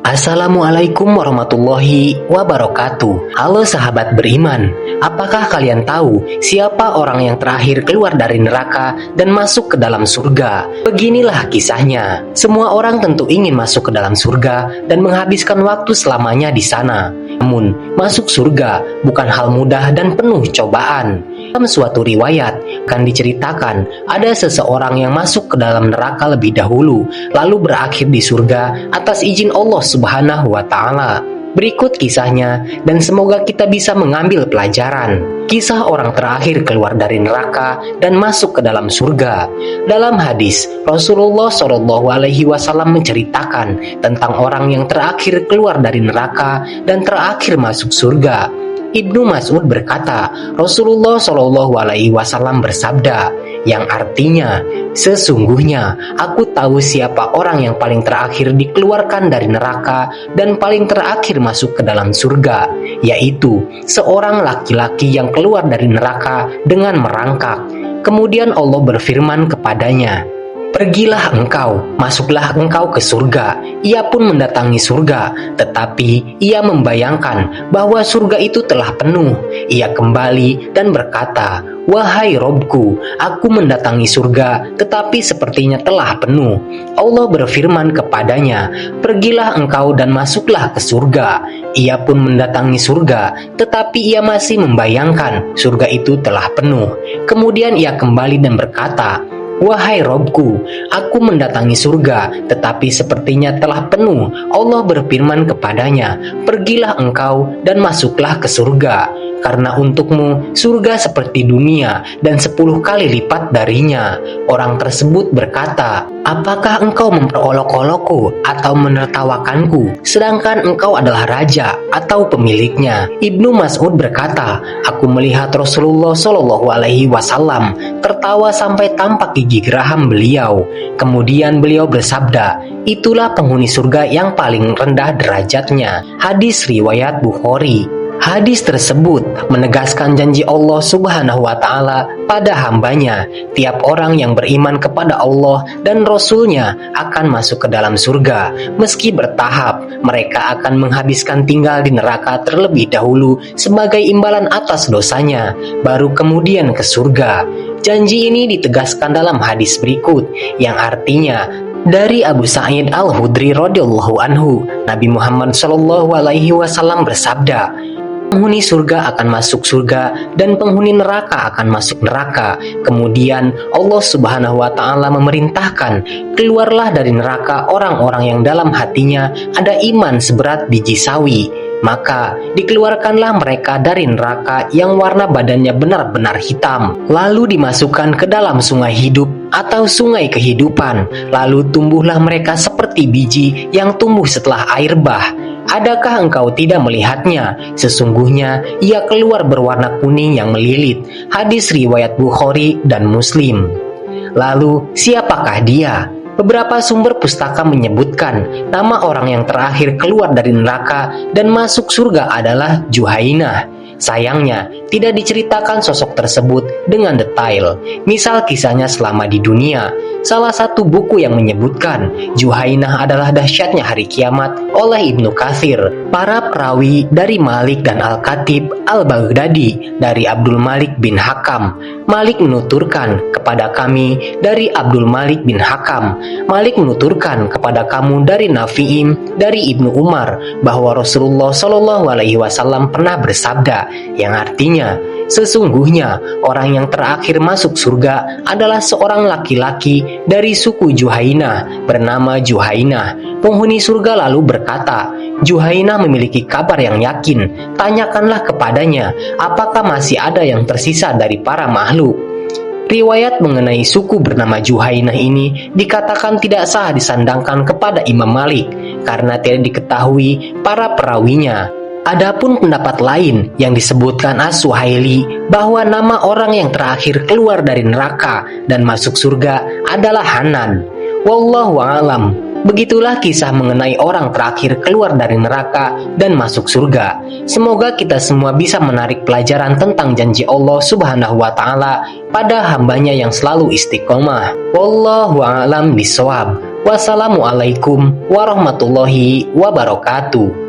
Assalamualaikum warahmatullahi wabarakatuh. Halo sahabat beriman, apakah kalian tahu siapa orang yang terakhir keluar dari neraka dan masuk ke dalam surga? Beginilah kisahnya. Semua orang tentu ingin masuk ke dalam surga dan menghabiskan waktu selamanya di sana. Namun, masuk surga bukan hal mudah dan penuh cobaan. Dalam suatu riwayat akan diceritakan ada seseorang yang masuk ke dalam neraka lebih dahulu, lalu berakhir di surga atas izin Allah Subhanahu wa Ta'ala. Berikut kisahnya, dan semoga kita bisa mengambil pelajaran. Kisah orang terakhir keluar dari neraka dan masuk ke dalam surga. Dalam hadis, Rasulullah SAW menceritakan tentang orang yang terakhir keluar dari neraka dan terakhir masuk surga. Ibnu Mas'ud berkata, Rasulullah SAW bersabda, yang artinya, sesungguhnya aku tahu siapa orang yang paling terakhir dikeluarkan dari neraka dan paling terakhir masuk ke dalam surga, yaitu seorang laki-laki yang keluar dari neraka dengan merangkak. Kemudian Allah berfirman kepadanya, "Pergilah engkau, masuklah engkau ke surga." Ia pun mendatangi surga, tetapi ia membayangkan bahwa surga itu telah penuh. Ia kembali dan berkata, "Wahai Robku, aku mendatangi surga, tetapi sepertinya telah penuh." Allah berfirman kepadanya, "Pergilah engkau dan masuklah ke surga." Ia pun mendatangi surga, tetapi ia masih membayangkan surga itu telah penuh. Kemudian ia kembali dan berkata, "Wahai Robku, aku mendatangi surga, tetapi sepertinya telah penuh." Allah berfirman kepadanya, "Pergilah engkau dan masuklah ke surga, karena untukmu surga seperti dunia dan 10 kali lipat darinya." Orang tersebut berkata, "Apakah engkau memperolok-olokku atau menertawakanku, sedangkan engkau adalah raja atau pemiliknya?" Ibnu Mas'ud berkata, "Aku melihat Rasulullah SAW tertawa sampai tampak gigi geraham beliau. Kemudian beliau bersabda, 'Itulah penghuni surga yang paling rendah derajatnya.'" Hadis riwayat Bukhari. Hadis tersebut menegaskan janji Allah Subhanahu wa Ta'ala pada hambanya. Tiap orang yang beriman kepada Allah dan Rasul-Nya akan masuk ke dalam surga. Meski bertahap, mereka akan menghabiskan tinggal di neraka terlebih dahulu sebagai imbalan atas dosanya, baru kemudian ke surga. Janji ini ditegaskan dalam hadis berikut, yang artinya, dari Abu Sa'id Al-Khudri radhiyallahu anhu, Nabi Muhammad SAW bersabda, "Penghuni surga akan masuk surga dan penghuni neraka akan masuk neraka." Kemudian Allah Subhanahu wa Ta'ala memerintahkan, "Keluarlah dari neraka orang-orang yang dalam hatinya ada iman seberat biji sawi." Maka dikeluarkanlah mereka dari neraka yang warna badannya benar-benar hitam, lalu dimasukkan ke dalam sungai hidup atau sungai kehidupan. Lalu tumbuhlah mereka seperti biji yang tumbuh setelah air bah. Adakah engkau tidak melihatnya? Sesungguhnya ia keluar berwarna kuning yang melilit. Hadis riwayat Bukhari dan Muslim. Lalu siapakah dia? Beberapa sumber pustaka menyebutkan nama orang yang terakhir keluar dari neraka dan masuk surga adalah Juhainah. Sayangnya, tidak diceritakan sosok tersebut dengan detail. Misal kisahnya selama di dunia. Salah satu buku yang menyebutkan Juhainah adalah dahsyatnya hari kiamat oleh Ibnu Katsir. Para perawi dari Malik dan Al-Khatib Al-Baghdadi dari Abdul Malik bin Hakam. Malik menuturkan kepada kami dari Abdul Malik bin Hakam. Malik menuturkan kepada kamu dari Nafi'im dari Ibnu Umar bahwa Rasulullah SAW pernah bersabda, yang artinya, sesungguhnya orang yang terakhir masuk surga adalah seorang laki-laki dari suku Juhainah bernama Juhainah. Penghuni surga lalu berkata, "Juhainah memiliki kabar yang yakin. Tanyakanlah kepadanya, apakah masih ada yang tersisa dari para makhluk." Riwayat mengenai suku bernama Juhainah ini dikatakan tidak sah disandangkan kepada Imam Malik karena tidak diketahui para perawinya. Adapun pendapat lain yang disebutkan As-Suhaili bahwa nama orang yang terakhir keluar dari neraka dan masuk surga adalah Hanan. Wallahu a'lam. Begitulah kisah mengenai orang terakhir keluar dari neraka dan masuk surga. Semoga kita semua bisa menarik pelajaran tentang janji Allah Subhanahu wa Ta'ala pada hambanya yang selalu istiqomah. Wallahu a'lam bishawab. Wassalamualaikum warahmatullahi wabarakatuh.